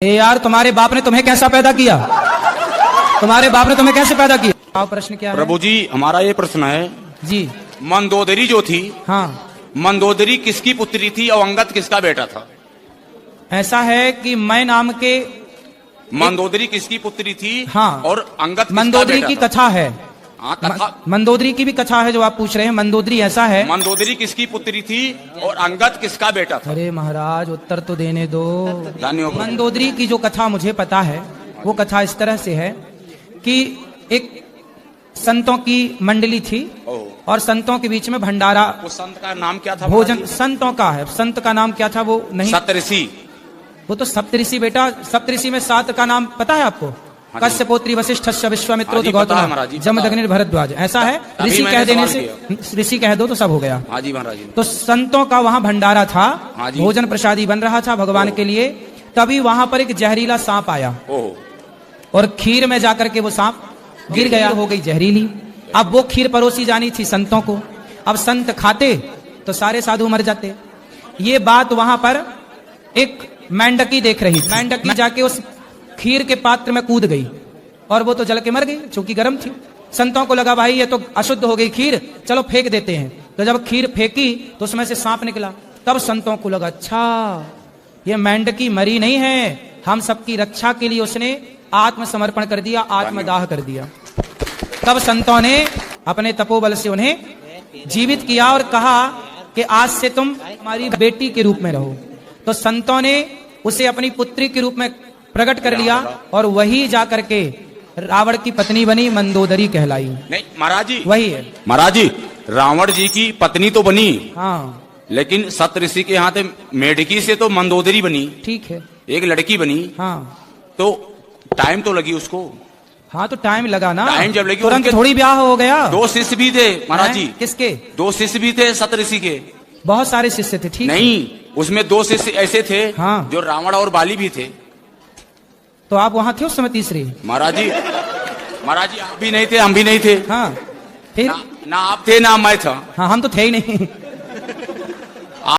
यार तुम्हारे बाप ने तुम्हें कैसा पैदा किया? तुम्हारे बाप ने तुम्हें कैसे पैदा किया? प्रश्न क्या है? प्रभु जी, हमारा ये प्रश्न है जी। मंदोदरी जो थी, हाँ, मंदोदरी किसकी पुत्री थी और अंगद किसका बेटा था? ऐसा है कि मैं नाम के मंदोदरी किसकी पुत्री थी? हाँ, और अंगद किसका मंदोदरी बेटा की था? कथा है। हाँ, कथा। मंदोदरी की भी कथा है जो आप पूछ रहे हैं। मंदोदरी ऐसा है, मंदोदरी किसकी पुत्री थी और अंगद किसका बेटा था? अरे महाराज उत्तर तो देने दो। धन्यवाद। मंदोदरी की जो कथा मुझे पता है वो कथा इस तरह से है कि एक संतों की मंडली थी और संतों के बीच में भंडारा। वो संत का नाम क्या था? भोजन संतों का है। संत का नाम क्या था वो नहीं, सप्तऋषि। वो तो सप्तऋषि बेटा। सप्तऋषि में 7 का नाम पता है आपको? कश्यपोत्री वशिष्ठस्य विश्वामित्रो गौतम जमदग्नि भरद्वाज। ऐसा है, ऋषि कह देने से, ऋषि कह दो तो सब हो गया। हाँ जी महाराज। तो संतों का वहां भंडारा था, भोजन प्रसादी बन रहा था भगवान के लिए। तभी वहां पर एक जहरीला सांप आया और खीर में जाकर के वो सांप गिर गया, हो गई जहरीली। अब वो खीर परोसी जानी थी संतों को। अब संत खाते तो सारे साधु मर जाते। ये बात वहां पर एक मेंढकी देख रही थी। मेंढकी जाके उस खीर के पात्र में कूद गई और वो तो जल के मर गई, चूंकि गर्म थी। संतों को लगा भाई ये तो अशुद्ध हो गई खीर, चलो फेंक देते हैं। तो जब खीर फेंकी तो उसमें से सांप निकला। तब संतों को लगा अच्छा ये मेंढकी मरी नहीं है, हम सबकी रक्षा के लिए उसने आत्मसमर्पण कर दिया, आत्मदाह कर दिया। तब संतों ने अपने तपोबल से उन्हें जीवित किया और कहा कि आज से तुम हमारी बेटी के रूप में रहो। तो संतों ने उसे अपनी पुत्री के रूप में प्रकट कर लिया और वही जाकर के रावण की पत्नी बनी, मंदोदरी कहलाई। नहीं महाराज जी, वही है महाराज जी। रावण जी की पत्नी तो बनी, हाँ, लेकिन सप्तऋषि के यहाँ मेढकी से तो मंदोदरी बनी, ठीक है, एक लड़की बनी। हाँ, तो टाइम तो लगी उसको। हाँ, तो टाइम लगा ना। टाइम जब लगी तुरंत थोड़ी ब्याह हो गया। 2 शिष्य भी थे महाराज जी। किसके? 2 शिष्य भी थे सप्तऋषि के। बहुत सारे शिष्य थे, ठीक नहीं, उसमें 2 शिष्य ऐसे थे हाँ, जो रावण और बाली भी थे। तो आप वहां थे उस समय तीसरी? महाराज जी, महाराज जी आप भी नहीं थे, हम भी नहीं थे। हाँ, फिर ना आप थे ना मैं था। हाँ, हम तो थे ही नहीं।